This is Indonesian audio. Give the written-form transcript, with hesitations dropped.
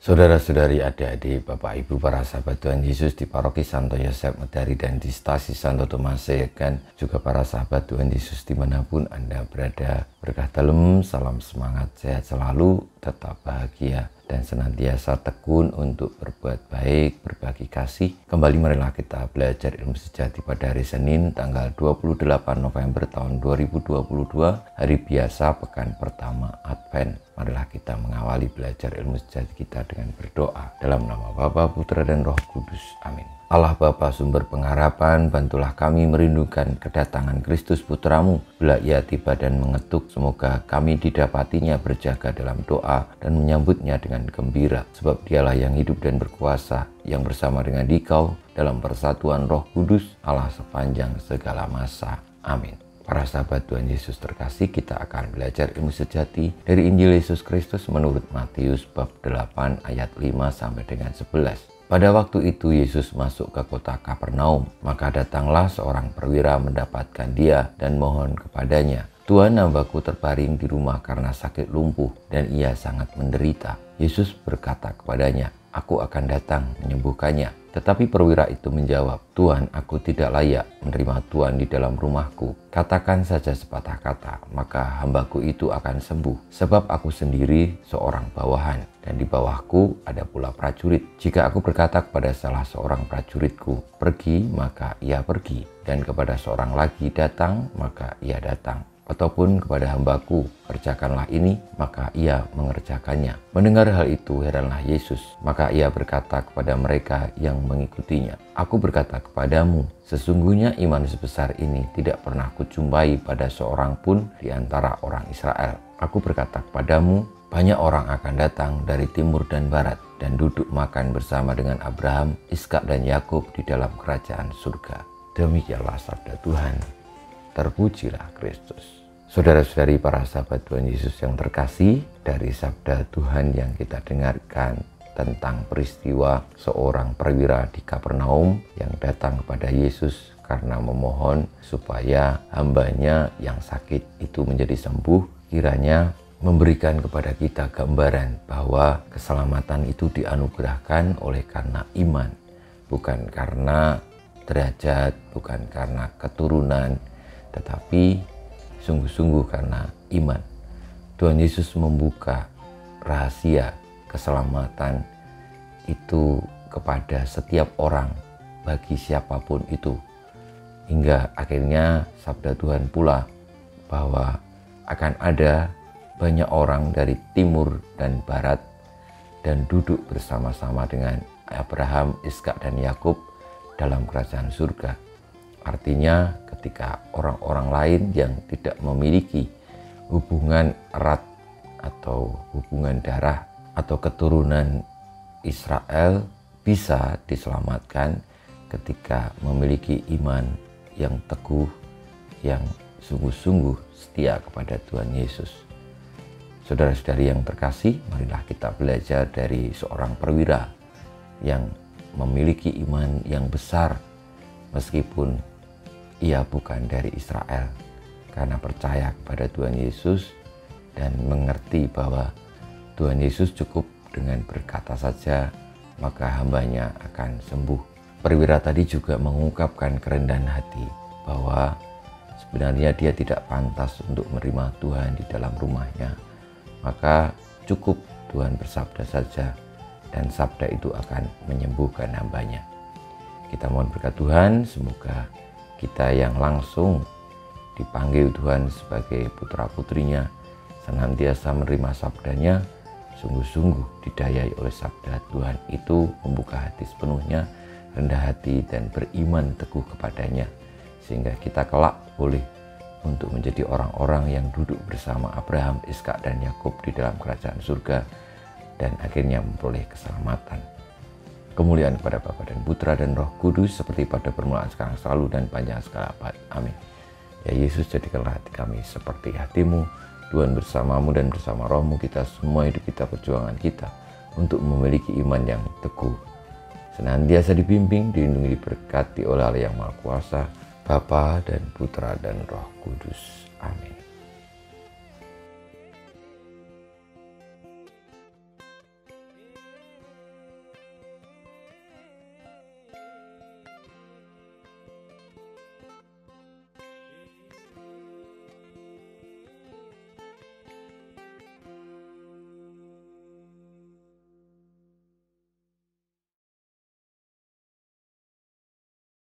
Saudara-saudari, adik-adik, Bapak Ibu, para sahabat Tuhan Yesus di Paroki Santo Yosef Medari dan di Stasi Santo Tomas Segan, juga para sahabat Tuhan Yesus dimanapun Anda berada. Berkah dalam, salam semangat, sehat selalu, tetap bahagia, dan senantiasa tekun untuk berbuat baik, berbagi kasih. Kembali marilah kita belajar ilmu sejati pada hari Senin, tanggal 28 November tahun 2022, hari biasa pekan pertama Advent. Marilah kita mengawali belajar ilmu sejati kita dengan berdoa. Dalam nama Bapa, Putra, dan Roh Kudus. Amin. Allah Bapa, sumber pengharapan, bantulah kami merindukan kedatangan Kristus Putramu. Bila ia tiba dan mengetuk, semoga kami didapatinya berjaga dalam doa dan menyambutnya dengan gembira. Sebab dialah yang hidup dan berkuasa, yang bersama dengan Dikau dalam persatuan Roh Kudus, Allah sepanjang segala masa. Amin. Para sahabat Tuhan Yesus terkasih, kita akan belajar ilmu sejati dari Injil Yesus Kristus menurut Matius bab 8 ayat 5 sampai dengan 11. Pada waktu itu Yesus masuk ke kota Kapernaum, maka datanglah seorang perwira mendapatkan dia dan mohon kepadanya, "Tuhan, hambaku terbaring di rumah karena sakit lumpuh dan ia sangat menderita." Yesus berkata kepadanya, "Aku akan datang menyembuhkannya." Tetapi perwira itu menjawab, "Tuhan, aku tidak layak menerima Tuhan di dalam rumahku. Katakan saja sepatah kata, maka hambaku itu akan sembuh. Sebab aku sendiri seorang bawahan, dan di bawahku ada pula prajurit. Jika aku berkata kepada salah seorang prajuritku, 'Pergi,' maka ia pergi, dan kepada seorang lagi, 'Datang,' maka ia datang. Ataupun kepada hambaku, 'Kerjakanlah ini,' maka ia mengerjakannya." Mendengar hal itu, heranlah Yesus. Maka ia berkata kepada mereka yang mengikutinya, "Aku berkata kepadamu, sesungguhnya iman sebesar ini tidak pernah kujumpai pada seorang pun di antara orang Israel. Aku berkata kepadamu, banyak orang akan datang dari timur dan barat dan duduk makan bersama dengan Abraham, Ishak, dan Yakub di dalam kerajaan surga." Demikianlah sabda Tuhan. Terpujilah Kristus. Saudara-saudari, para sahabat Tuhan Yesus yang terkasih, dari sabda Tuhan yang kita dengarkan tentang peristiwa seorang perwira di Kapernaum yang datang kepada Yesus karena memohon supaya hambanya yang sakit itu menjadi sembuh, kiranya memberikan kepada kita gambaran bahwa keselamatan itu dianugerahkan oleh karena iman, bukan karena derajat, bukan karena keturunan, tetapi sungguh-sungguh karena iman. Tuhan Yesus membuka rahasia keselamatan itu kepada setiap orang, bagi siapapun itu. Hingga akhirnya sabda Tuhan pula bahwa akan ada banyak orang dari timur dan barat dan duduk bersama-sama dengan Abraham, Ishak, dan Yakub dalam kerajaan surga. Artinya ketika orang-orang lain yang tidak memiliki hubungan erat atau hubungan darah atau keturunan Israel bisa diselamatkan ketika memiliki iman yang teguh, yang sungguh-sungguh setia kepada Tuhan Yesus. Saudara-saudari yang terkasih, marilah kita belajar dari seorang perwira yang memiliki iman yang besar meskipun ia bukan dari Israel, karena percaya kepada Tuhan Yesus dan mengerti bahwa Tuhan Yesus cukup dengan berkata saja maka hambanya akan sembuh. Perwira tadi juga mengungkapkan kerendahan hati bahwa sebenarnya dia tidak pantas untuk menerima Tuhan di dalam rumahnya, maka cukup Tuhan bersabda saja dan sabda itu akan menyembuhkan hambanya. Kita mohon berkat Tuhan, semoga kita yang langsung dipanggil Tuhan sebagai putra-putrinya senantiasa menerima sabdanya, sungguh-sungguh didayai oleh sabda Tuhan itu, membuka hati sepenuhnya, rendah hati, dan beriman teguh kepadanya, sehingga kita kelak boleh untuk menjadi orang-orang yang duduk bersama Abraham, Ishak, dan Yakub di dalam kerajaan surga dan akhirnya memperoleh keselamatan. Kemuliaan kepada Bapa dan Putra dan Roh Kudus, seperti pada permulaan, sekarang, selalu, dan panjang segala abad. Amin. Ya Yesus, jadikanlah hati kami seperti hati-Mu. Tuhan, bersama-Mu dan bersama Roh-Mu, kita semua hidup kita, perjuangan kita untuk memiliki iman yang teguh, senantiasa dibimbing, dilindungi, diberkati oleh Allah yang Maha Kuasa, Bapa dan Putra dan Roh Kudus. Amin.